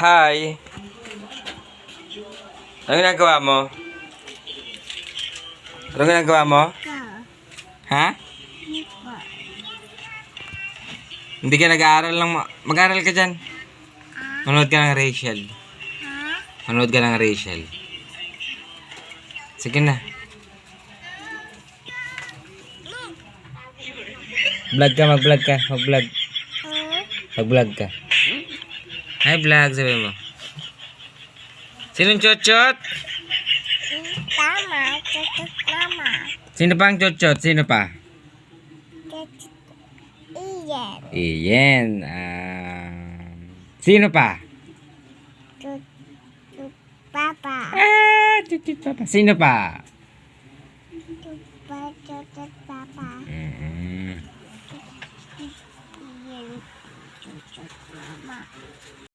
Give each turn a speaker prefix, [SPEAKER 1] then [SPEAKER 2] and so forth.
[SPEAKER 1] Hi. Ano ginagawa mo? Ano ginagawa mo? Ha? Hindi ka nag-aaral lang. Mag-aaral ka dyan. Manood ka ng Rachel. Manood ka ng Rachel. Sige na. Vlog ka, mag-vlog ka. Mag-vlog. Mag-vlog ka. Hi vlog, sabi mo. Sinong chochot?
[SPEAKER 2] Tama, cocok mama.
[SPEAKER 1] Sino pa ang chochot? Sino pa?
[SPEAKER 2] Cocok Iyan.
[SPEAKER 1] Iyan. Sino pa?
[SPEAKER 2] Cocok papa.
[SPEAKER 1] Chochot papa. Sino pa?
[SPEAKER 2] Cocok papa.
[SPEAKER 1] Mm-hmm.
[SPEAKER 2] Iyan. Cocok mama.